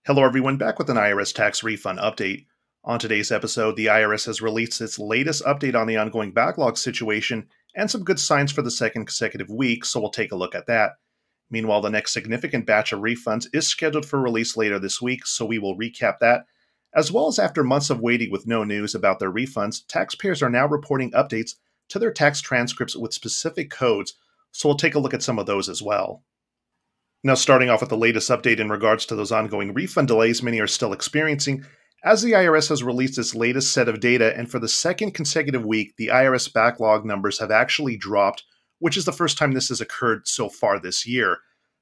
Hello everyone, back with an IRS tax refund update. On today's episode, the IRS has released its latest update on the ongoing backlog situation and some good signs for the second consecutive week, so we'll take a look at that. Meanwhile, the next significant batch of refunds is scheduled for release later this week, so we will recap that. As well as after months of waiting with no news about their refunds, taxpayers are now reporting updates to their tax transcripts with specific codes, so we'll take a look at some of those as well. Now, starting off with the latest update in regards to those ongoing refund delays many are still experiencing, as the IRS has released its latest set of data, and for the second consecutive week, the IRS backlog numbers have actually dropped, which is the first time this has occurred so far this year.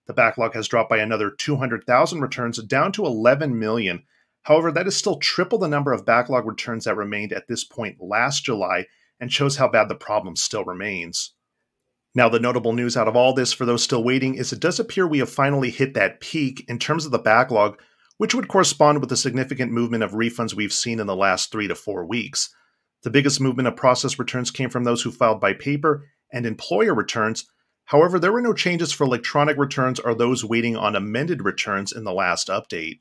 The backlog has dropped by another 200,000 returns down to 11 million. However, that is still triple the number of backlog returns that remained at this point last July, and shows how bad the problem still remains. Now, the notable news out of all this for those still waiting is it does appear we have finally hit that peak in terms of the backlog, which would correspond with the significant movement of refunds we've seen in the last 3 to 4 weeks. The biggest movement of processed returns came from those who filed by paper and employer returns. However, there were no changes for electronic returns or those waiting on amended returns in the last update.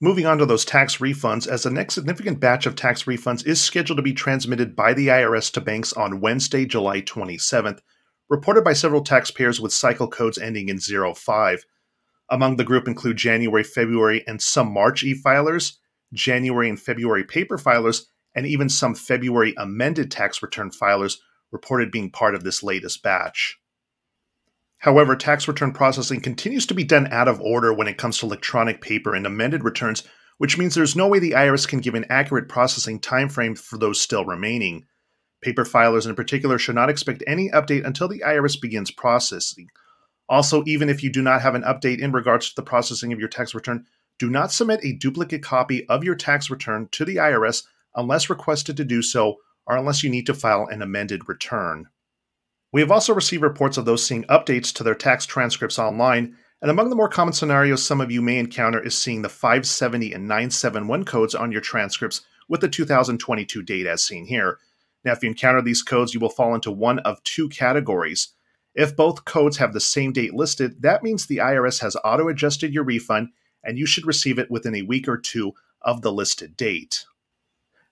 Moving on to those tax refunds, as the next significant batch of tax refunds is scheduled to be transmitted by the IRS to banks on Wednesday, July 27th, reported by several taxpayers with cycle codes ending in 05. Among the group include January, February, and some March e-filers, January and February paper filers, and even some February amended tax return filers reported being part of this latest batch. However, tax return processing continues to be done out of order when it comes to electronic paper and amended returns, which means there's no way the IRS can give an accurate processing timeframe for those still remaining. Paper filers in particular should not expect any update until the IRS begins processing. Also, even if you do not have an update in regards to the processing of your tax return, do not submit a duplicate copy of your tax return to the IRS unless requested to do so or unless you need to file an amended return. We have also received reports of those seeing updates to their tax transcripts online, and among the more common scenarios some of you may encounter is seeing the 570 and 971 codes on your transcripts with the 2022 date as seen here. Now, if you encounter these codes, you will fall into one of two categories. If both codes have the same date listed, that means the IRS has auto-adjusted your refund, and you should receive it within a week or two of the listed date.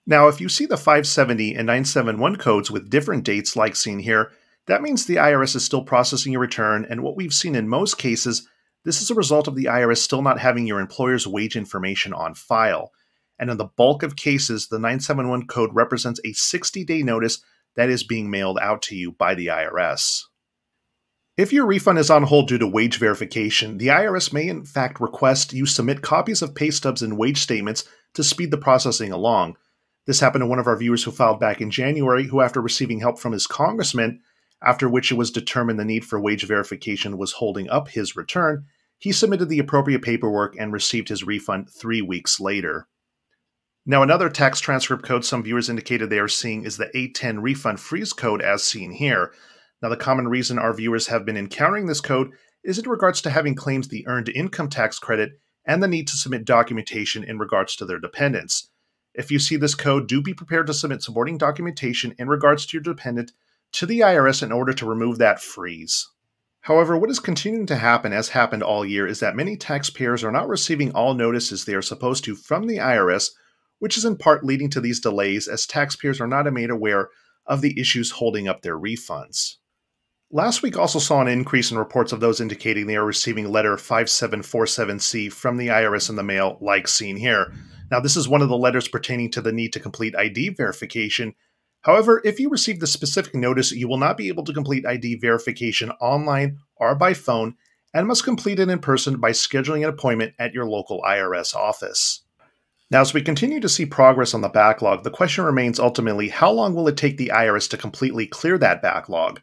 Now, if you see the 570 and 971 codes with different dates like seen here, that means the IRS is still processing your return, and what we've seen in most cases, this is a result of the IRS still not having your employer's wage information on file. And in the bulk of cases, the 971 code represents a 60-day notice that is being mailed out to you by the IRS. If your refund is on hold due to wage verification, the IRS may in fact request you submit copies of pay stubs and wage statements to speed the processing along. This happened to one of our viewers who filed back in January, who after receiving help from his congressman, after which it was determined the need for wage verification was holding up his return, he submitted the appropriate paperwork and received his refund 3 weeks later. Now, another tax transcript code some viewers indicated they are seeing is the 810 refund freeze code as seen here. Now, the common reason our viewers have been encountering this code is in regards to having claims the earned income tax credit and the need to submit documentation in regards to their dependents. If you see this code, do be prepared to submit supporting documentation in regards to your dependent to the IRS in order to remove that freeze. However, what is continuing to happen, as happened all year, is that many taxpayers are not receiving all notices they are supposed to from the IRS, which is in part leading to these delays as taxpayers are not made aware of the issues holding up their refunds. Last week also saw an increase in reports of those indicating they are receiving letter 5747C from the IRS in the mail, like seen here. Now, this is one of the letters pertaining to the need to complete ID verification. However, if you receive the specific notice, you will not be able to complete ID verification online or by phone and must complete it in person by scheduling an appointment at your local IRS office. Now, as we continue to see progress on the backlog, the question remains ultimately, how long will it take the IRS to completely clear that backlog?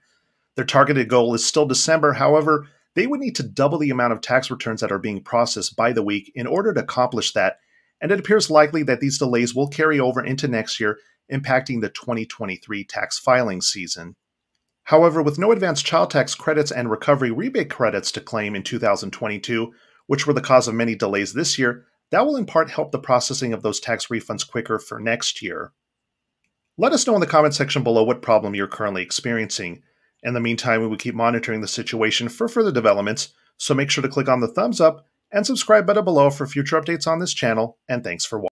Their targeted goal is still December. However, they would need to double the amount of tax returns that are being processed by the week in order to accomplish that, and it appears likely that these delays will carry over into next year, impacting the 2023 tax filing season. However, with no advanced child tax credits and recovery rebate credits to claim in 2022, which were the cause of many delays this year, that will in part help the processing of those tax refunds quicker for next year. Let us know in the comment section below what problem you're currently experiencing. In the meantime, we will keep monitoring the situation for further developments, so make sure to click on the thumbs up and subscribe button below for future updates on this channel, and thanks for watching.